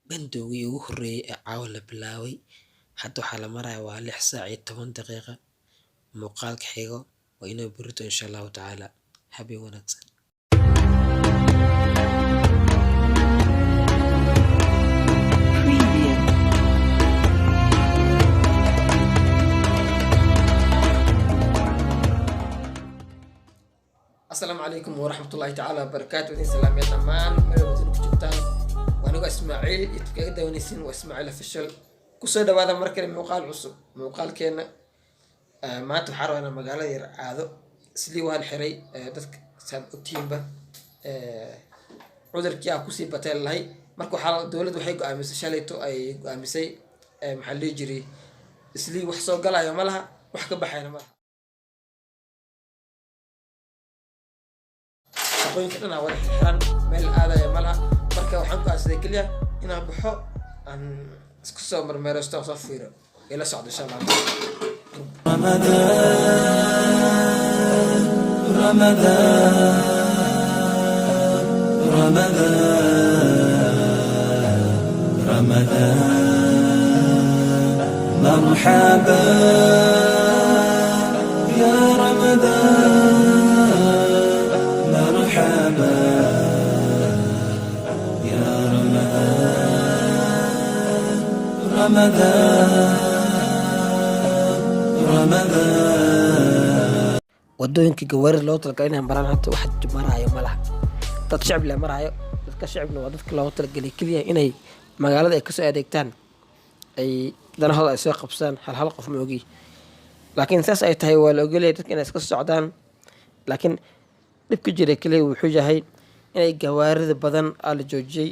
bandowgii ugu horreeyay ee caawa la bilaabay. Hadda waxaa la marayaa waa 6 saac iyo 10 daqiiqo. Muuqaalka xigo waa inoo berrito insha Allahu tacaala. Habeen wanaagsan. السلام عليكم ورحمة الله تعالى وبركاته. ودين سلام يا دمان ملوزين كجبتان وأنا إسماعيل يتكيد ونسين وإسماعيل فشل كسر هذا مركز موقال عصب موقال كنا ما تحرر أنا مقالة يرعاذو سليوها الحري دتك سب تيمبا عذر كيا كوسي بتال هاي مركو حال دولة وحيق أمس شاليتو أي أمسي محلي جري سلي وحصو قلا يوم لها وحكي بحينا مالها shaqooyinka dhan wada xiran meel aadaya malaha marka waxaan ku aasay kaliya inaan baxo aan isku soo marmeeraysto soo fiiro ila socdo insha Allah. رمضان مرحبا يا رمضان مرحبا يا رمضان رمضان wadooyinka gawaarida loo talagalay inay maraan hadda wax maraayo malaha. Dad shacab la maraayo, dadka shacabna waa dadka loo talagalay kaliya inay magaalada ay ka soo adeegtaan ay danahooda ay soo qabsaan hal qof ma ogi. Laakiin saas ay tahay waa la ogolyahay dadka inay iska socdaan. Laakiin dhibka jira kaliya wuxuu yahay inay gawaarida badan la joojiyay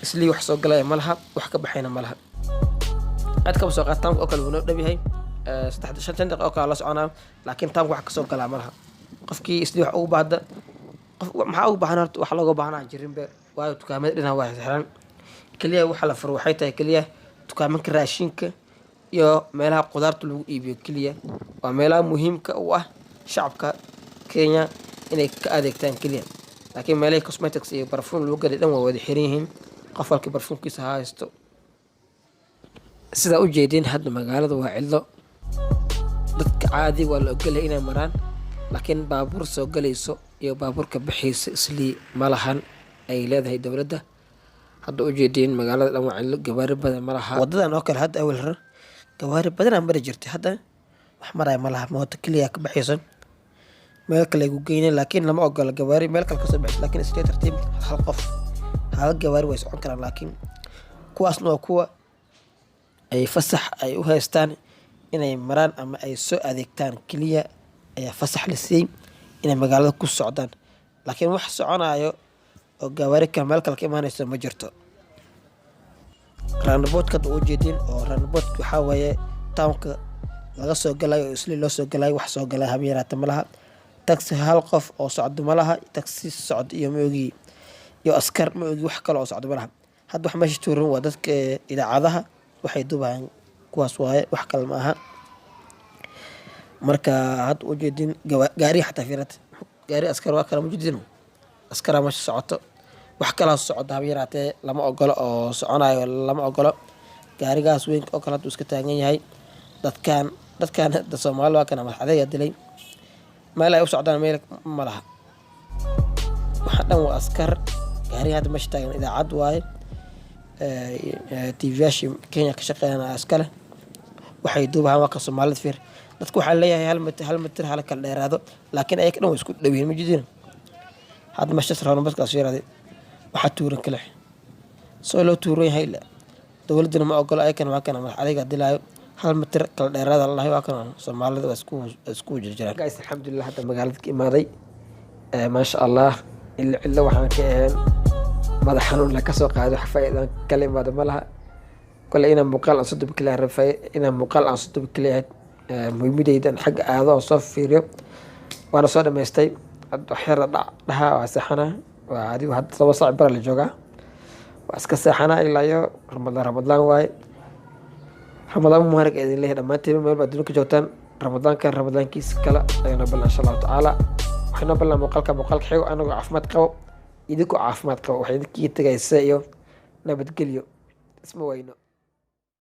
islii wax soo galaya malaha wax ka baxayna malaha. aad ka soo qaataan oo kale uu noo dhabihay 3 daqiiqo oo kale la soconaa laakiin taam wax ka soo galaa malaha. qofkii islii wax ugu baahda qof maxaa ugu baahan horta wax looga baahnaa jirinba waayo dukaamada dhinaca waa xiran kaliya waxa la furo waxay tahay kaliya dukaamanka raashinka iyo meelaha qudaarta lagu iibiyo kaliya waa meelaha muhiimka u ah shacabka Kenya inay ka adeegtaan kaliya. laakiin meelaha cosmetics iyo barfuun lagu gaday dhan waa wada xiran yihiin qof walba barfuunkiisa haysto. sida u jeedin hadda magaalada waa cidlo dadka caadi waa la ogolyahay inay maraan laakiin baabuur soo galayso iyo baabuurka bixiysa islii malahan ay leedahay dowladda. hadda u jeedin magaalada dhan waa cidlo gawaari badan malaha. wadadan oo kale hadda awal hore gawaari badan aan mari jirtay hadda wax maray malaha mooto kaliya ka bixiysan meel kale ugu geynay laakiin lama ogola gawaari meel kale ka soo bixi laakiin isla tartiib hal qof hal gawaari way socon karaan laakiin kuwaasna waa kuwa ay fasax ay u haystaan inay maraan ama ay soo adeegtaan kaliya ay fasax la siiyay inay magaalada ku socdaan laakiin wax soconayo oo gawaari ka meel kale ka imaanayso ma jirto. roundabout-ka u jeedin oo roundabout waxa weeye townka laga soo galayo isla loo soo galayo wax soo galay habeeraata malaha. taxi hal qof oo socdo malaha taxi socod iyo moogi iyo askar moogi wax kale oo socdo malaha. hadda wax meesha tuuran waa dadka idaacadaha waxay dubayaan kuwaas waaye wax kale ma aha. marka hadda u jeedin gaari xataa fiirad gaari askar waa kala muujidin askar ma socoto wax kala socdo habeeraatee lama ogolo oo soconayo lama ogolo. gaarigaas weyn oo kala iska taagan yahay dadkan da Soomaaliya waa kana madaxda dilay meel ay u socdaan meel ma laha. waxa dhan waa askar gaari hadda meesha taagan idaacad waaye TV-yaasha Kenya ka shaqeeyana askale waxay duubaan waa ka Soomaalida fiir dadku waxa leeyahay hal mitir hal kala dheeraado laakiin ay ka dhan isku dhaweeyeen ma jidin. hadda meesha saraan baska fiirade waxa tuuran kale soo loo tuuran yahay dowladuna ma ogola ay kan waa kana madaxda dilaayo hal mitir kala dheeraada Allah waa kana Soomaalida waa isku jirjiraan. guys alxamdulillah hadda magaalada ka imaaday ma sha Allah illa waxaan ka ahayn madax xanuun la ka soo qaado xafaydan kale imaado malaha kale inaan muuqaal aan soo dub kale rafay inaan muuqaal aan soo dub kale muhiimadeydan xag aado soo fiiriyo waana soo dhameystay hadda xira dhaha waa saxana waa adigu hadda 7 saac bar la joogaa waa iska saxana ilaa iyo Ramadaan waay Ramadaan mubarak idin leeyahay dhamaantiin meel baad dunka joogtaan Ramadaankiisa kala ayna bal insha Allah taala waxna bal muuqaalka xigo anagu caafimaad qabo idinku caafimaad qabo waxay idinka tagaysaa iyo nabadgelyo isma wayno.